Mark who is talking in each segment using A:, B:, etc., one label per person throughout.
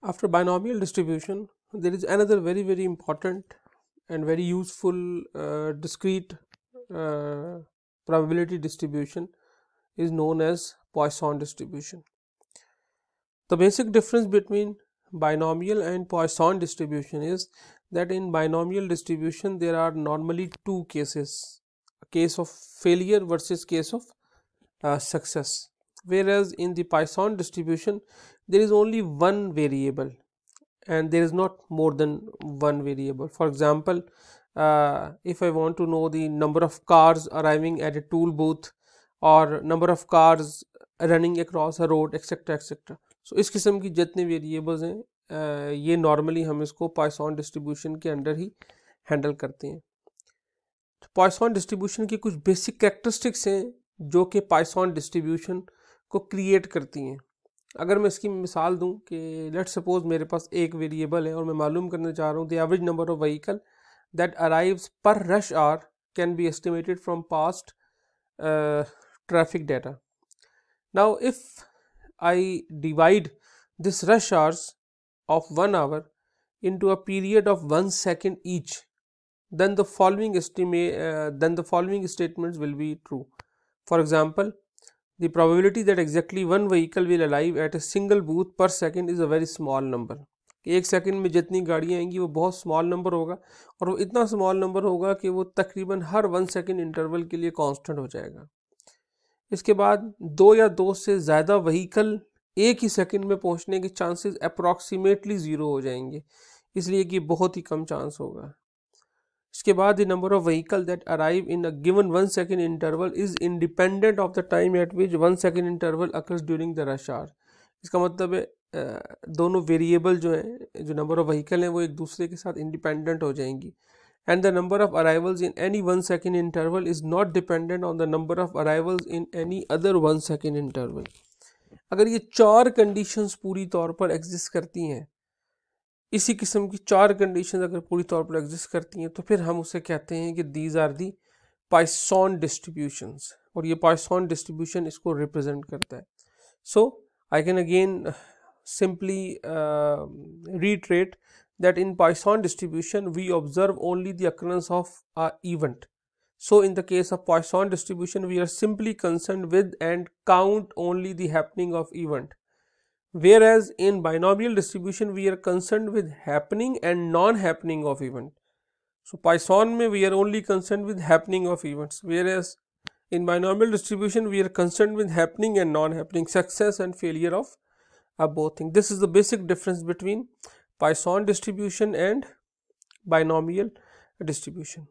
A: After binomial distribution, there is another very important and very useful discrete probability distribution is known as Poisson distribution. The basic difference between binomial and Poisson distribution is that in binomial distribution there are normally two cases, a case of failure versus case of success, whereas in the Poisson distribution there is only one variable and there is not more than one variable. For example, if I want to know the number of cars arriving at a toll booth or number of cars running across a road etc etc, सो इस किस्म की जितने variables हैं ये normally हम इसको Poisson distribution के under ही handle करते हैं. पॉइसन डिस्ट्रीब्यूशन की कुछ बेसिक कैरेक्टरिस्टिक्स हैं जो कि पॉइसन डिस्ट्रीब्यूशन को क्रिएट करती हैं. अगर मैं इसकी मिसाल दूं कि लेट सपोज मेरे पास एक वेरिएबल है और मैं मालूम करना चाह रहा हूं the average number of vehicle that arrives per rush hour can be estimated from past traffic data. Now if I divide this rush hours of 1 hour into a period of 1 second each, then the following statements will be true. For example, the probability that exactly one vehicle will arrive at a single booth per second is a very small number. एक second में जितनी गाड़ियाँ आएंगी वो बहुत small number होगा और वो इतना स्मॉल नंबर होगा कि वो तकरीबन हर 1 सेकंड इंटरवल के लिए कांस्टेंट हो जाएगा. इसके बाद दो या दो से ज़्यादा व्हीकल एक ही सेकंड में पहुंचने के चांसेस अप्रॉक्सीमेटली ज़ीरो हो जाएंगे, इसलिए कि बहुत ही कम चांस होगा. इसके बाद the number of vehicle that arrive in a given 1 second interval is independent of the time at which 1 second interval occurs during the rush hour. इसका मतलब है दोनों वेरिएबल जो हैं, जो नंबर ऑफ व्हीकल हैं, वो एक दूसरे के साथ इंडिपेंडेंट हो जाएंगी. And the number of arrivals in any 1 second interval is not dependent on the number of arrivals in any other 1 second interval. अगर ये चार कंडीशंस पूरी तौर पर एग्जिस्ट करती हैं, इसी किस्म की चार कंडीशंस अगर पूरी तौर पर एग्जिस्ट करती हैं तो फिर हम उसे कहते हैं कि these are the Poisson distributions, और ये पॉइसन डिस्ट्रीब्यूशन इसको रिप्रेजेंट करता है. So I can again simply reiterate that in Poisson distribution we observe only the occurrence of an event. So in the case of Poisson distribution we are simply concerned with and count only the happening of event, whereas in binomial distribution we are concerned with happening and non-happening of event. So Poisson mein we are only concerned with happening of events, whereas in binomial distribution we are concerned with happening and non-happening, success and failure of both things. This is the basic difference between Poisson distribution and binomial distribution.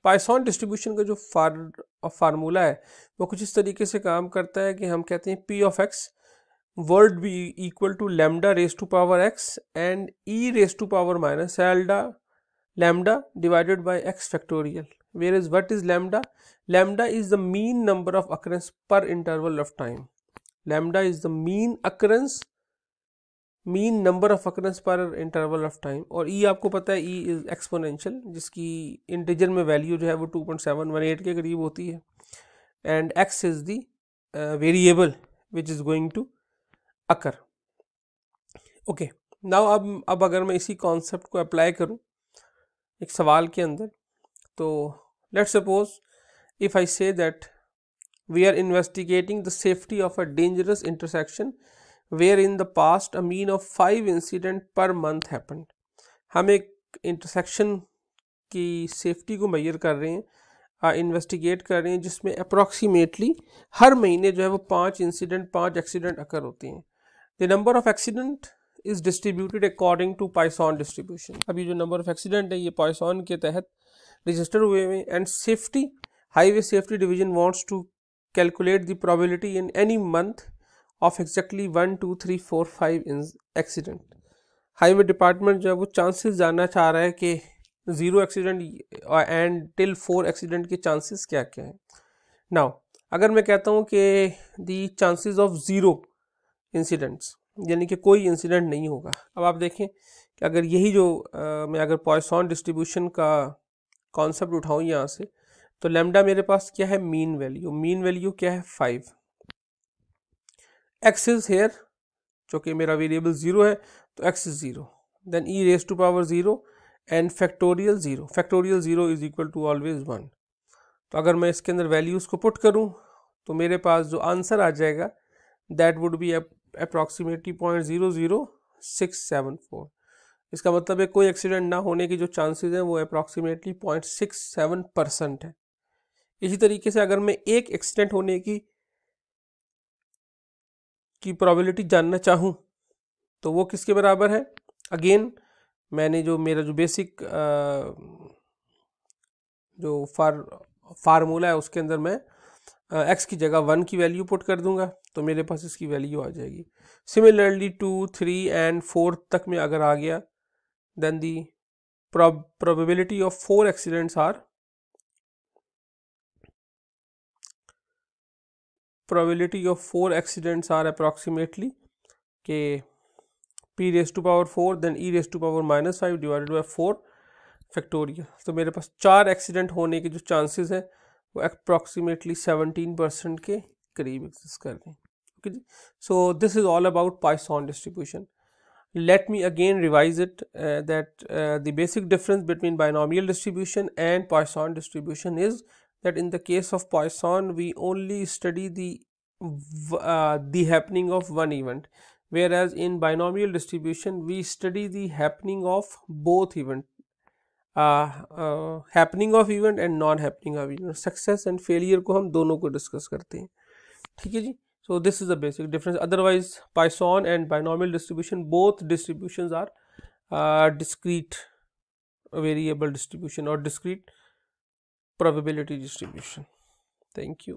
A: Poisson distribution का जो formula है वो कुछ इस तरीके से काम करता है कि हम कहते हैं P of x would be equal to lambda raise to power x and e raise to power minus lambda divided by x factorial. Whereas what is lambda? Lambda is the mean number of occurrence per interval of time. Lambda is the mean number of occurrence per interval of time. और e आपको पता है e is exponential, जिसकी integer में value जो है वो 2.718 के करीब होती है, and x is the variable which is going to occur. Okay, now अब अगर मैं इसी कॉन्सेप्ट को अप्लाई करूं एक सवाल के अंदर, तो let's suppose if I say that we are investigating the safety of a dangerous intersection where in the past a mean of 5 incident per month happened. हम एक इंटरसेक्शन की सेफ्टी को मेजर कर रहे हैं, इन्वेस्टिगेट कर रहे हैं, जिसमें अप्रॉक्सीमेटली हर महीने जो है वो 5 एक्सीडेंट अकर होते हैं. The number of accident is distributed according to Poisson distribution. अभी जो नंबर ऑफ एक्सीडेंट है ये पॉइसन के तहत रजिस्टर हुए हैं, and safety highway safety division wants to calculate the probability in any month of exactly 1, 2, 3, 4, 5 accident. Highway department जो है वो चांसेस जानना चाह रहा है कि 0 एक्सीडेंट एंड टिल 4 एक्सीडेंट के चांसेस क्या क्या हैं. नाउ अगर मैं कहता हूँ कि दी चांसेस ऑफ 0 इंसिडेंट्स, यानी कि कोई इंसिडेंट नहीं होगा. अब आप देखें कि अगर यही जो मैं अगर पॉइसन डिस्ट्रीब्यूशन का कॉन्सेप्ट उठाऊँ यहाँ से, तो लैम्डा मेरे पास क्या है, मीन वैल्यू क्या है 5. X is here जो कि मेरा वेरिएबल 0 है, तो x is 0, then e raise to power 0 and factorial 0, factorial 0 is equal to always 1। तो अगर मैं इसके अंदर वैल्यूज़ को पुट करूं तो मेरे पास जो आंसर आ जाएगा दैट वुड बी अप्रॉक्सीमेटली 0.00674। इसका मतलब है कोई एक्सीडेंट ना होने की जो चांसेस हैं वो अप्रॉक्सीमेटली 0.67% है। इसी तरीके से अगर मैं एक एक्सीडेंट होने की प्रोबेबिलिटी जानना चाहूँ तो वो किसके बराबर है, अगेन मैंने जो मेरा जो बेसिक जो फार्मूला है उसके अंदर मैं x की जगह 1 की वैल्यू पुट कर दूंगा तो मेरे पास इसकी वैल्यू आ जाएगी। सिमिलरली 2, 3 एंड 4 तक में अगर आ गया then the probability of 4 accidents are approximately के p raised to power 4 then e raised to power -5 divided by 4 factorial. तो मेरे पास 4 एक्सीडेंट होने के जो चांसेस हैं वो अप्रॉक्सीमेटली 17% के करीब एग्जिस्ट कर रहे हैं। ओके जी, so this is all about Poisson distribution. Let me again revise it that the basic difference between binomial distribution and Poisson distribution is that in the case of Poisson we only study the happening of one event, whereas in binomial distribution we study the happening of both event, happening of event and non happening of event, success and failure को हम दोनों को discuss करते हैं। ठीक है जी, so this is the basic difference. Otherwise Poisson and binomial distribution, both distributions are discrete variable distribution or discrete probability distribution. Thank you.